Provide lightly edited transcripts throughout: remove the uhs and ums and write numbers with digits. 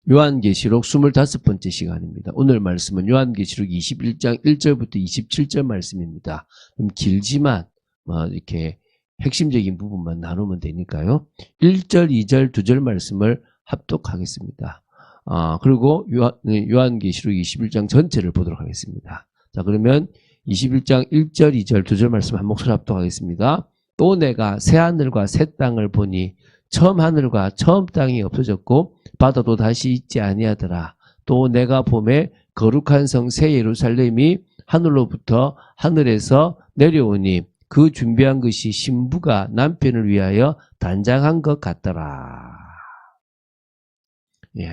요한계시록 25번째 시간입니다. 오늘 말씀은 요한계시록 21장 1절부터 27절 말씀입니다. 좀 길지만 이렇게 핵심적인 부분만 나누면 되니까요. 1절, 2절, 2절 말씀을 합독하겠습니다. 그리고 요한계시록 21장 전체를 보도록 하겠습니다. 자, 그러면 21장 1절, 2절, 2절 말씀 한 목소리 합독하겠습니다. 또 내가 새 하늘과 새 땅을 보니 처음 하늘과 처음 땅이 없어졌고 바다도 다시 있지 아니하더라. 또 내가 보매 거룩한 성 새 예루살렘이 하늘로부터 하늘에서 내려오니 그 준비한 것이 신부가 남편을 위하여 단장한 것 같더라. 예,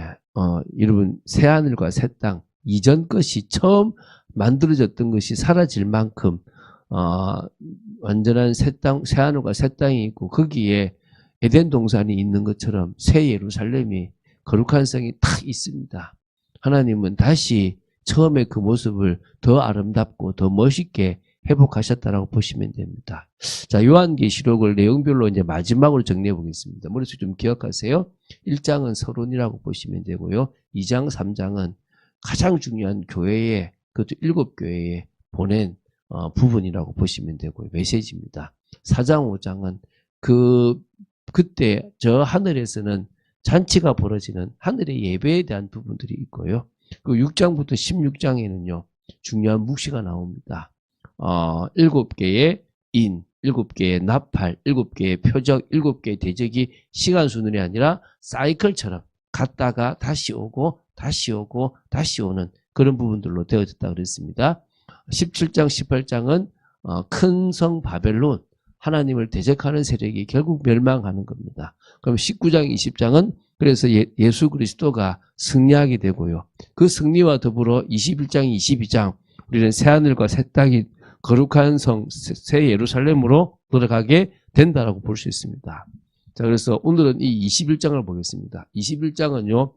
여러분 새 하늘과 새 땅 이전 것이 처음 만들어졌던 것이 사라질 만큼 완전한 새 하늘과 새 땅이 있고 거기에 에덴 동산이 있는 것처럼 새 예루살렘이 거룩한 성이 딱 있습니다. 하나님은 다시 처음에 그 모습을 더 아름답고 더 멋있게 회복하셨다라고 보시면 됩니다. 자, 요한계시록을 내용별로 이제 마지막으로 정리해 보겠습니다. 머릿속에 좀 기억하세요. 1장은 서론이라고 보시면 되고요. 2장, 3장은 가장 중요한 교회에, 그것도 7교회에 보낸 부분이라고 보시면 되고요. 메시지입니다. 4장, 5장은 그때 저 하늘에서는 잔치가 벌어지는 하늘의 예배에 대한 부분들이 있고요. 그 6장부터 16장에는요, 중요한 묵시가 나옵니다. 7개의 인, 7개의 나팔, 7개의 표적, 7개의 대적이 시간 순환이 아니라 사이클처럼 갔다가 다시 오고, 다시 오고, 다시 오는 그런 부분들로 되어졌다 그랬습니다. 17장, 18장은 큰 성 바벨론, 하나님을 대적하는 세력이 결국 멸망하는 겁니다. 그럼 19장, 20장은 그래서 예수 그리스도가 승리하게 되고요. 그 승리와 더불어 21장, 22장 우리는 새하늘과 새 땅이 거룩한 성, 새 예루살렘으로 들어가게 된다라고 볼 수 있습니다. 자, 그래서 오늘은 이 21장을 보겠습니다. 21장은요,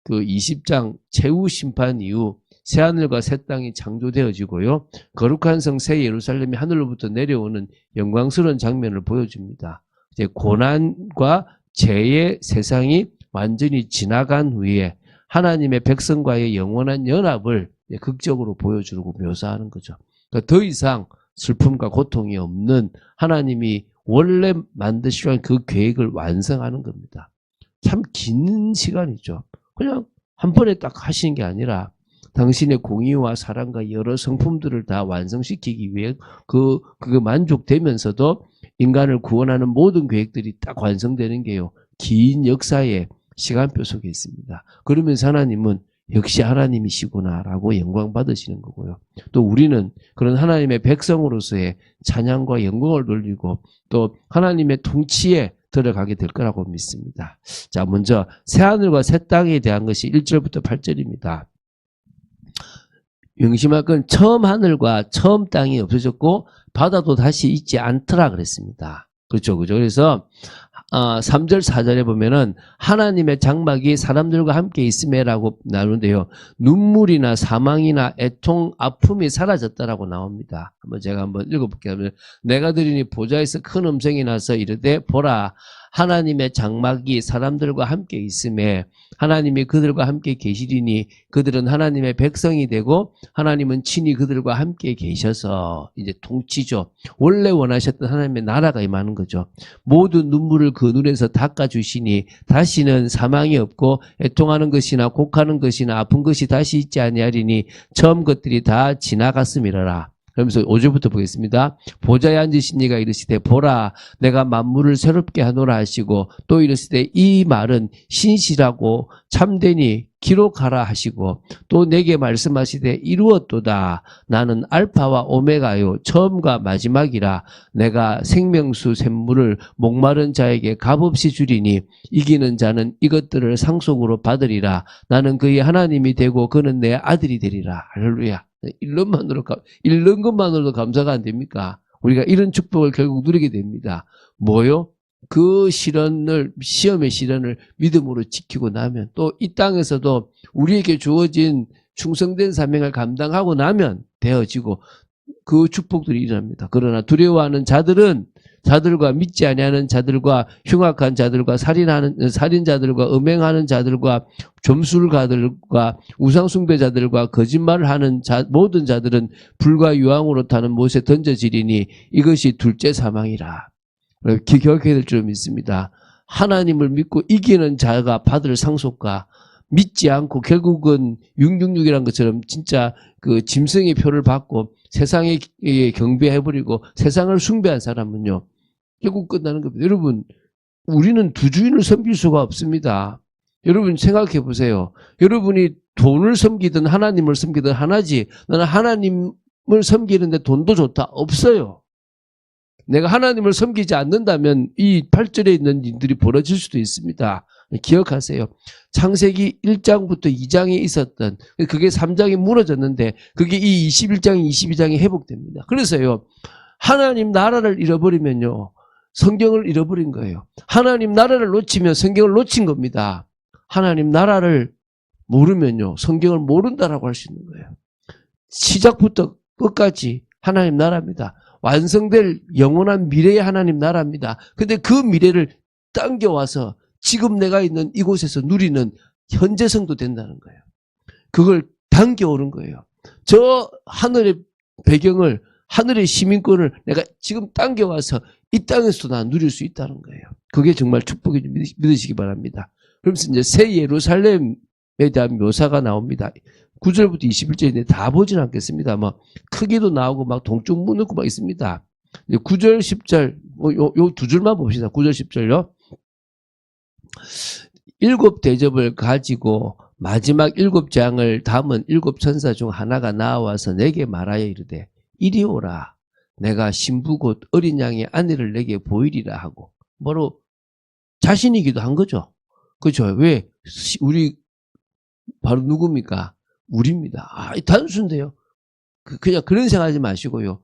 그 20장 최후 심판 이후 새하늘과 새 땅이 창조되어지고요. 거룩한 성 새 예루살렘이 하늘로부터 내려오는 영광스러운 장면을 보여줍니다. 이제 고난과 죄의 세상이 완전히 지나간 후에 하나님의 백성과의 영원한 연합을 극적으로 보여주고 묘사하는 거죠. 그러니까 더 이상 슬픔과 고통이 없는 하나님이 원래 만드시려는 그 계획을 완성하는 겁니다. 참 긴 시간이죠. 그냥 한 번에 딱 하시는 게 아니라 당신의 공의와 사랑과 여러 성품들을 다 완성시키기 위해 그게 만족되면서도 인간을 구원하는 모든 계획들이 딱 완성되는 게요. 긴 역사의 시간표 속에 있습니다. 그러면서 하나님은 역시 하나님이시구나라고 영광 받으시는 거고요. 또 우리는 그런 하나님의 백성으로서의 찬양과 영광을 돌리고 또 하나님의 통치에 들어가게 될 거라고 믿습니다. 자, 먼저 새하늘과 새 땅에 대한 것이 1절부터 8절입니다. 명심할 건 처음 하늘과 처음 땅이 없어졌고 바다도 다시 있지 않더라 그랬습니다. 그렇죠. 그래서 3절 4절에 보면은 하나님의 장막이 사람들과 함께 있음에라고 나오는데요. 눈물이나 사망이나 애통, 아픔이 사라졌다라고 나옵니다. 제가 한번 읽어볼게요. 내가 들으니 보좌에서 큰 음성이 나서 이르되 보라 하나님의 장막이 사람들과 함께 있음에 하나님이 그들과 함께 계시리니 그들은 하나님의 백성이 되고 하나님은 친히 그들과 함께 계셔서 이제 통치죠. 원래 원하셨던 하나님의 나라가 임하는 거죠. 모든 눈물을 그 눈에서 닦아주시니 다시는 사망이 없고 애통하는 것이나 곡하는 것이나 아픈 것이 다시 있지 아니하리니 처음 것들이 다 지나갔음이라라. 그러면서 5절부터 보겠습니다. 보좌에 앉으신 이가 이르시되 보라 내가 만물을 새롭게 하노라 하시고 또 이르시되 이 말은 신실하고 참되니 기록하라 하시고 또 내게 말씀하시되 이루었도다. 나는 알파와 오메가요 처음과 마지막이라. 내가 생명수 샘물을 목마른 자에게 값없이 주리니 이기는 자는 이것들을 상속으로 받으리라. 나는 그의 하나님이 되고 그는 내 아들이 되리라. 할렐루야. 읽는 것만으로도 감사가 안 됩니까? 우리가 이런 축복을 결국 누리게 됩니다. 뭐요? 그 시험의 시련을 믿음으로 지키고 나면 또 이 땅에서도 우리에게 주어진 충성된 사명을 감당하고 나면 되어지고 그 축복들이 일어납니다. 그러나 두려워하는 자들과 믿지 아니하는 자들과 흉악한 자들과 살인자들과 음행하는 자들과 점술가들과 우상숭배자들과 거짓말을 하는 모든 자들은 불과 유황으로 타는 못에 던져지리니 이것이 둘째 사망이라. 기억해야 될 줄 믿습니다. 하나님을 믿고 이기는 자가 받을 상속과 믿지 않고 결국은 666이라는 것처럼 진짜 그 짐승의 표를 받고 세상에 경배해버리고 세상을 숭배한 사람은요, 결국 끝나는 겁니다. 여러분, 우리는 두 주인을 섬길 수가 없습니다. 여러분 생각해 보세요. 여러분이 돈을 섬기든 하나님을 섬기든 하나지, 나는 하나님을 섬기는데 돈도 좋다. 없어요. 내가 하나님을 섬기지 않는다면 이 8절에 있는 일들이 벌어질 수도 있습니다. 기억하세요. 창세기 1장부터 2장에 있었던, 그게 3장이 무너졌는데 그게 이 21장, 22장이 회복됩니다. 그래서요, 하나님 나라를 잃어버리면요, 성경을 잃어버린 거예요. 하나님 나라를 놓치면 성경을 놓친 겁니다. 하나님 나라를 모르면요, 성경을 모른다라고 할 수 있는 거예요. 시작부터 끝까지 하나님 나라입니다. 완성될 영원한 미래의 하나님 나라입니다. 근데 그 미래를 당겨와서 지금 내가 있는 이곳에서 누리는 현재성도 된다는 거예요. 그걸 당겨오는 거예요. 저 하늘의 배경을, 하늘의 시민권을 내가 지금 당겨와서 이 땅에서도 나 누릴 수 있다는 거예요. 그게 정말 축복인지 믿으시기 바랍니다. 그러면서 이제 새 예루살렘에 대한 묘사가 나옵니다. 9절부터 21절인데 다 보진 않겠습니다. 막 크기도 나오고 막 동쪽 문 넣고 막 있습니다. 9절, 10절, 요 두 줄만 봅시다. 9절, 10절요. 7 대접을 가지고 마지막 7장을 담은 7 천사 중 하나가 나와서 내게 말하여 이르되 이리 오라. 내가 신부 곧 어린 양의 아내를 내게 보이리라 하고, 바로 자신이기도 한 거죠. 그렇죠. 왜? 우리 바로 누굽니까? 우리입니다. 단순데요. 그냥 그런 생각하지 마시고요.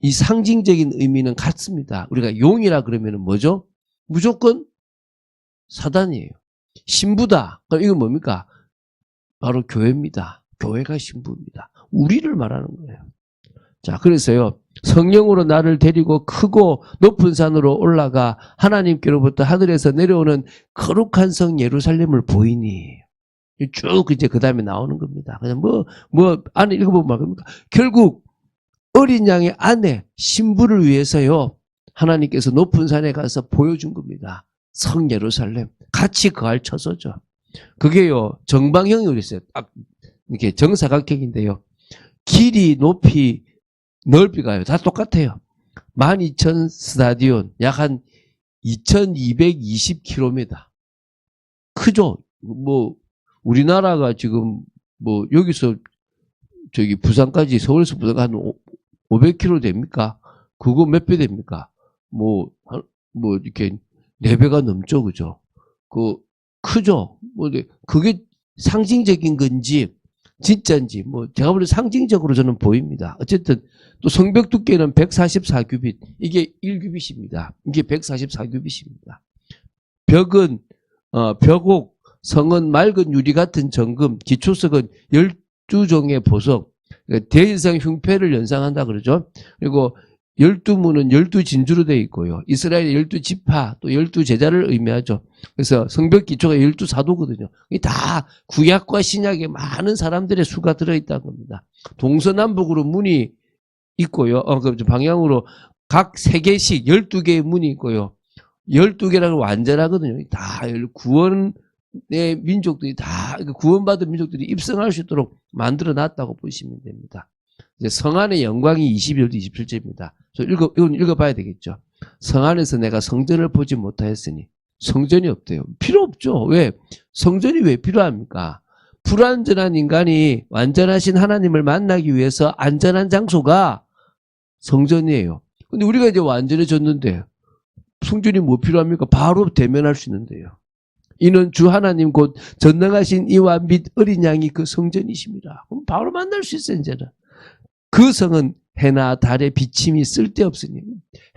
이 상징적인 의미는 같습니다. 우리가 용이라 그러면 뭐죠? 무조건 사단이에요. 신부다. 그럼 이건 뭡니까? 바로 교회입니다. 교회가 신부입니다. 우리를 말하는 거예요. 자, 그래서요, 성령으로 나를 데리고 크고 높은 산으로 올라가 하나님께로부터 하늘에서 내려오는 거룩한 성 예루살렘을 보이니. 쭉 이제 그 다음에 나오는 겁니다. 그냥 안에 읽어보면 말입니까? 결국 어린 양의 아내, 신부를 위해서요, 하나님께서 높은 산에 가서 보여준 겁니다. 성 예루살렘. 같이 거할 처소죠. 그게요, 정방형으로 있어요. 딱 이렇게 정사각형인데요. 길이, 높이, 넓이가요, 다 똑같아요. 12,000 스타디온, 약 한 2,220km. 크죠? 우리나라가 지금 여기서 저기 부산까지, 서울에서 부산까지 한 500km 됩니까? 그거 몇 배 됩니까? 이렇게 4배가 넘죠, 그죠? 크죠? 그게 상징적인 건지, 진짜인지, 제가 보기엔 상징적으로 저는 보입니다. 어쨌든, 또 성벽 두께는 144규빗, 이게 1규빗입니다. 이게 144규빗입니다. 벽은, 벽옥, 성은 맑은 유리 같은 정금, 기초석은 12종의 보석, 대일성 흉패를 연상한다 그러죠. 그리고 12문은 12진주로 되어 있고요. 이스라엘의 12지파, 또 12제자를 의미하죠. 그래서 성벽 기초가 12사도거든요. 이게 다 구약과 신약에 많은 사람들의 수가 들어있다는 겁니다. 동서남북으로 문이 있고요. 방향으로 각 3개씩 12개의 문이 있고요. 12개라는 완전하거든요. 다 구원의 민족들이 다, 구원받은 민족들이 입성할 수 있도록 만들어 놨다고 보시면 됩니다. 이제 성 안의 영광이 22절, 27절입니다. 이건 읽어봐야 되겠죠. 성 안에서 내가 성전을 보지 못하였으니, 성전이 없대요. 필요 없죠. 왜? 성전이 왜 필요합니까? 불완전한 인간이 완전하신 하나님을 만나기 위해서 안전한 장소가 성전이에요. 근데 우리가 이제 완전해졌는데 성전이 뭐 필요합니까? 바로 대면할 수 있는데요. 이는 주 하나님 곧 전능하신 이와 및 어린 양이 그 성전이십니다. 그럼 바로 만날 수 있어요, 이제는. 그 성은 해나 달의 비침이 쓸데없으니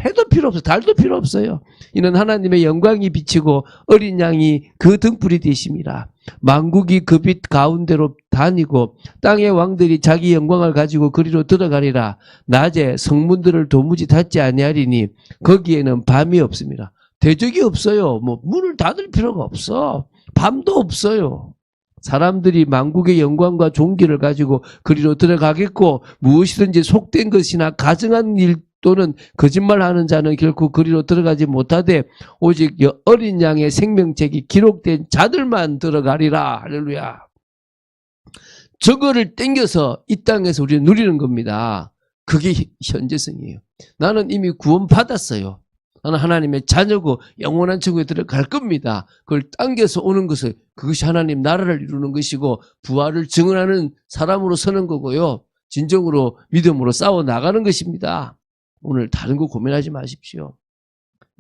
해도 필요 없어요. 달도 필요 없어요. 이는 하나님의 영광이 비치고 어린 양이 그 등불이 되심이라. 만국이 그 빛 가운데로 다니고 땅의 왕들이 자기 영광을 가지고 그리로 들어가리라. 낮에 성문들을 도무지 닫지 아니하리니 거기에는 밤이 없습니다. 대적이 없어요. 뭐 문을 닫을 필요가 없어. 밤도 없어요. 사람들이 만국의 영광과 존귀를 가지고 그리로 들어가겠고 무엇이든지 속된 것이나 가증한 일 또는 거짓말하는 자는 결코 그리로 들어가지 못하되 오직 어린 양의 생명책이 기록된 자들만 들어가리라. 할렐루야. 저거를 땡겨서 이 땅에서 우리는 누리는 겁니다. 그게 현재성이에요. 나는 이미 구원 받았어요. 나는 하나님의 자녀고 영원한 천국에 들어갈 겁니다. 그걸 당겨서 오는 것은 그것이 하나님 나라를 이루는 것이고 부활을 증언하는 사람으로 서는 거고요. 진정으로 믿음으로 싸워 나가는 것입니다. 오늘 다른 거 고민하지 마십시오.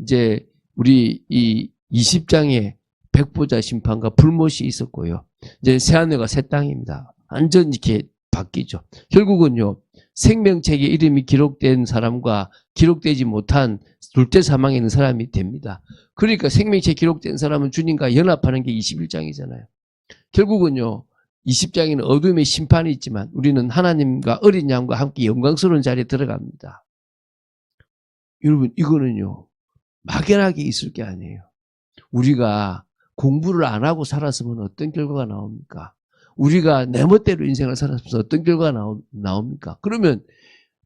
이제 우리 이 20장에 백보자 심판과 불못이 있었고요. 이제 새하늘과 새 땅입니다. 완전 이렇게 바뀌죠. 결국은요. 생명책에 이름이 기록된 사람과 기록되지 못한 둘째 사망에 있는 사람이 됩니다. 그러니까 생명책 기록된 사람은 주님과 연합하는 게 21장이잖아요. 결국은요. 20장에는 어둠의 심판이 있지만 우리는 하나님과 어린 양과 함께 영광스러운 자리에 들어갑니다. 여러분 이거는요. 막연하게 있을 게 아니에요. 우리가 공부를 안 하고 살았으면 어떤 결과가 나옵니까? 우리가 내 멋대로 인생을 살았으면 어떤 결과가 나옵니까? 그러면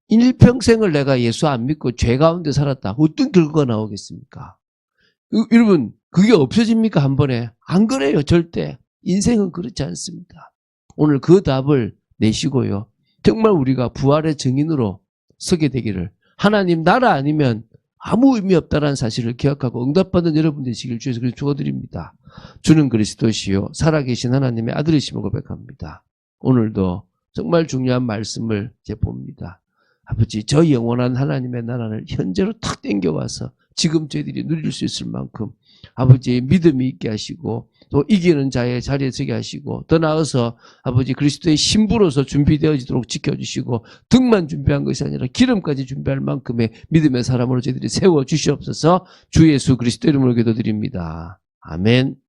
일평생을 내가 예수 안 믿고 죄 가운데 살았다. 어떤 결과가 나오겠습니까? 여러분 그게 없어집니까 한 번에? 안 그래요 절대. 인생은 그렇지 않습니다. 오늘 그 답을 내시고요. 정말 우리가 부활의 증인으로 서게 되기를 하나님 나라 아니면 아무 의미 없다라는 사실을 기억하고 응답받는 여러분 되시길 주에서 그렇게 축원드립니다. 주는 그리스도시요 살아계신 하나님의 아들이심을 고백합니다. 오늘도 정말 중요한 말씀을 이제 봅니다. 아버지 저 영원한 하나님의 나라를 현재로 탁 땡겨와서 지금 저희들이 누릴 수 있을 만큼 아버지의 믿음이 있게 하시고 또 이기는 자의 자리에 서게 하시고 더 나아가서 아버지 그리스도의 신부로서 준비되어지도록 지켜주시고 등만 준비한 것이 아니라 기름까지 준비할 만큼의 믿음의 사람으로 저희들이 세워주시옵소서. 주 예수 그리스도 이름으로 기도드립니다. 아멘.